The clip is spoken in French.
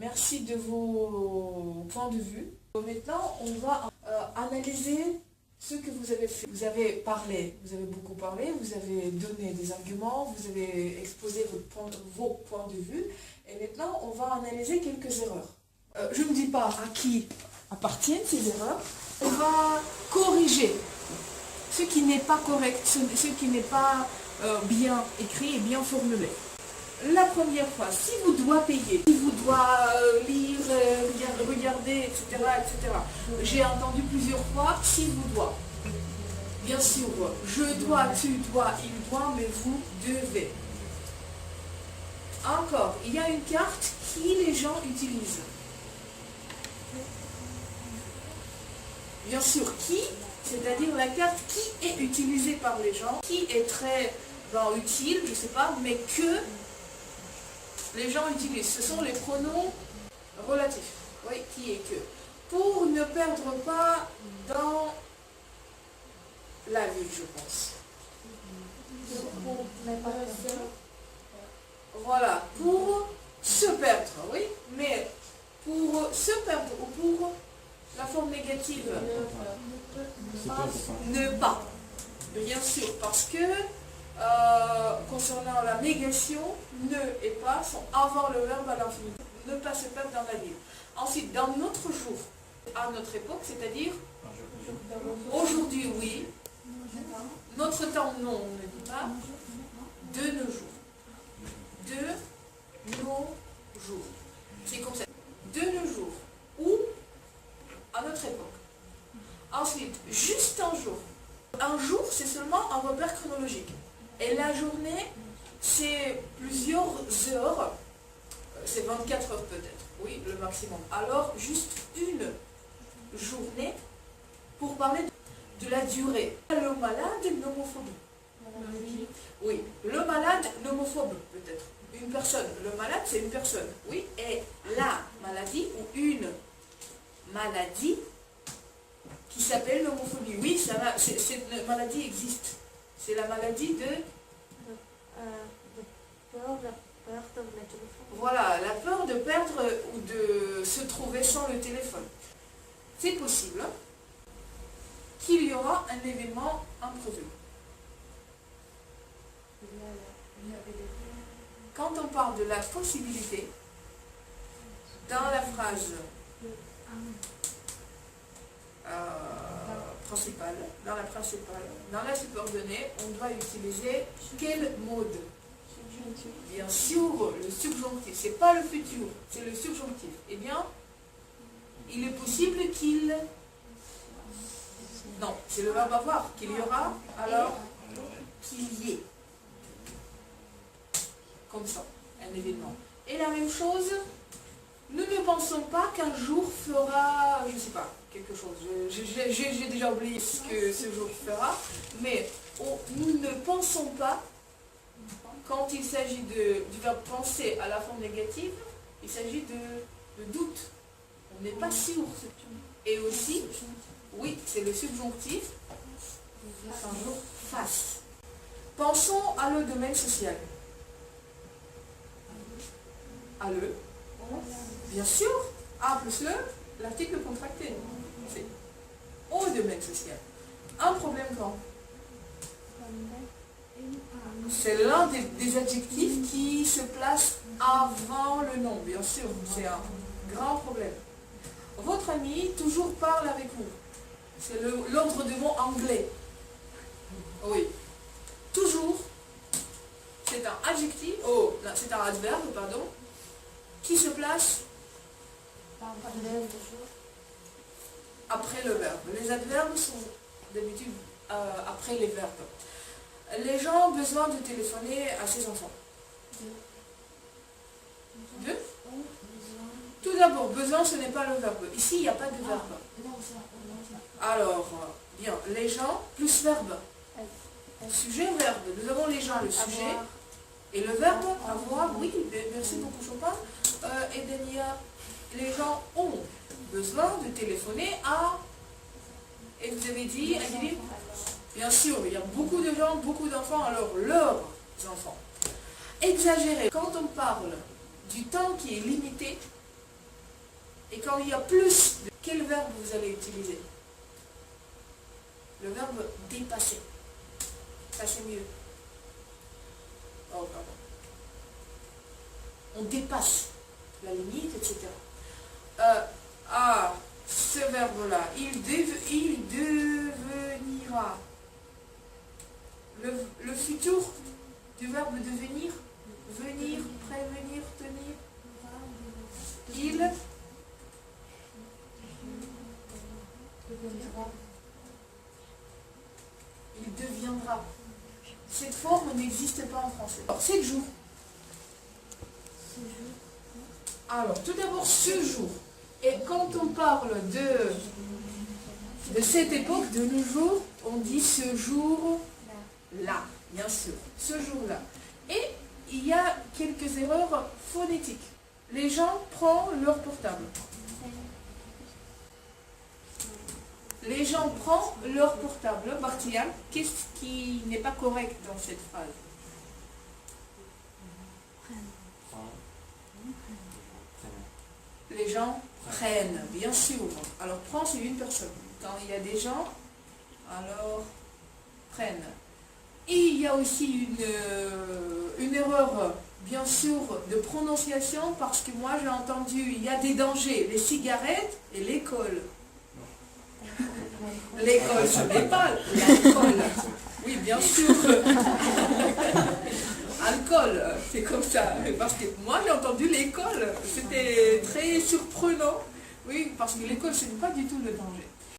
Merci de vos points de vue. Maintenant, on va analyser ce que vous avez fait. Vous avez parlé, vous avez beaucoup parlé, vous avez donné des arguments, vous avez exposé vos points de vue. Et maintenant, on va analyser quelques erreurs. Je ne dis pas à qui appartiennent ces erreurs. On va corriger ce qui n'est pas correct, ce qui n'est pas bien écrit et bien formulé. La première fois, si vous doit payer, si vous doit lire, regarder, etc., etc. J'ai entendu plusieurs fois, si vous doit. Bien sûr, je dois, tu dois, il doit, mais vous devez. Encore, il y a une carte qui les gens utilisent. Bien sûr, qui, c'est-à-dire la carte qui est utilisée par les gens, qui est très utile, je ne sais pas, mais que les gens utilisent. Ce sont les pronoms relatifs. Oui, qui et que. Pour ne perdre pas dans la vie, je pense. Voilà, pour se perdre, oui, mais pour se perdre ou pour la forme négative, ne pas. Bien sûr, parce que concernant la négation, ne et pas sont avant le verbe à l'infinitif. Ne pas se perdre dans la vie. Ensuite, dans notre jour, à notre époque, c'est-à-dire aujourd'hui, oui. Notre temps, non, on ne dit pas. De nos jours. De nos jours. C'est comme ça. De nos jours. Ou à notre époque. Ensuite, juste un jour. Un jour, c'est seulement un repère chronologique. Et la journée, c'est plusieurs heures. C'est 24 heures peut-être. Oui, le maximum. Alors, juste une journée pour parler de la durée. Le malade, l'homophobie. Oui, le malade, l'homophobe peut-être. Une personne. Le malade, c'est une personne. Oui, et la maladie ou une maladie qui s'appelle l'homophobie. Oui, cette maladie existe. C'est la maladie de peur de perdre le téléphone. Voilà, la peur de perdre ou de se trouver sans le téléphone. C'est possible qu'il y aura un événement imprévu. Quand on parle de la possibilité, dans la phrase principale, dans la subordonnée, on doit utiliser quel mode? Bien sûr, le subjonctif. C'est pas le futur, c'est le subjonctif. Eh bien, il est possible qu'il... Non, c'est le verbe avoir. Qu'il y aura, alors qu'il y ait. Comme ça, un événement. Et la même chose, nous ne pensons pas qu'un jour fera, je ne sais pas, quelque chose. J'ai déjà oublié ce que ce jour fera, mais nous ne pensons pas, quand il s'agit du verbe penser à la forme négative, il s'agit de doute. On n'est pas sûr. Et aussi, oui, c'est le subjonctif, un jour fasse. Pensons à le domaine social. À le, bien sûr, A plus le, l'article contracté. C'est au domaine social. Un problème quand? C'est l'un des adjectifs qui se place avant le nom, bien sûr. C'est un grand problème. Votre ami toujours parle avec vous. C'est l'ordre de mots anglais. Oui. Toujours. C'est un adjectif, c'est un adverbe, pardon, qui se place après le verbe. Les adverbes sont d'habitude après les verbes. Les gens ont besoin de téléphoner à ses enfants. Deux. Tout d'abord, besoin, ce n'est pas le verbe. Ici, il n'y a pas de verbe. Alors, bien, les gens plus verbe. Sujet, verbe. Nous avons les gens, le sujet. Et le verbe, avoir, oui, merci beaucoup Chopin. Et Dania, les gens ont besoin de téléphoner à... Et vous avez dit, bien sûr, il y a beaucoup de gens, beaucoup d'enfants, alors leurs enfants. Exagérer. Quand on parle du temps qui est limité, quand il y a plus, quel verbe vous allez utiliser? Le verbe dépasser. Ça c'est mieux. Oh, pardon. On dépasse la limite, etc. Ce verbe-là, il devenira. Le futur du verbe devenir, venir, prévenir, tenir. Il deviendra. Cette forme n'existe pas en français. Alors, 7 jours. Alors, tout d'abord, ce jour. Et quand on parle de cette époque, de nos jours, on dit ce jour-là, bien sûr, ce jour-là. Et il y a quelques erreurs phonétiques. Les gens prennent leur portable. Les gens prennent leur portable. Bartial, qu'est-ce qui n'est pas correct dans cette phrase? Les gens prennent, bien sûr. Alors, prend, c'est une personne. Quand il y a des gens, alors, prennent. Et il y a aussi une erreur, bien sûr, de prononciation, parce que moi, j'ai entendu, il y a des dangers, les cigarettes et l'école. L'école, ce n'est pas l'alcool. Oui, bien sûr. Alcool, c'est comme ça. Parce que moi, j'ai entendu l'école. C'était très surprenant. Oui, parce que l'école, ce n'est pas du tout le danger.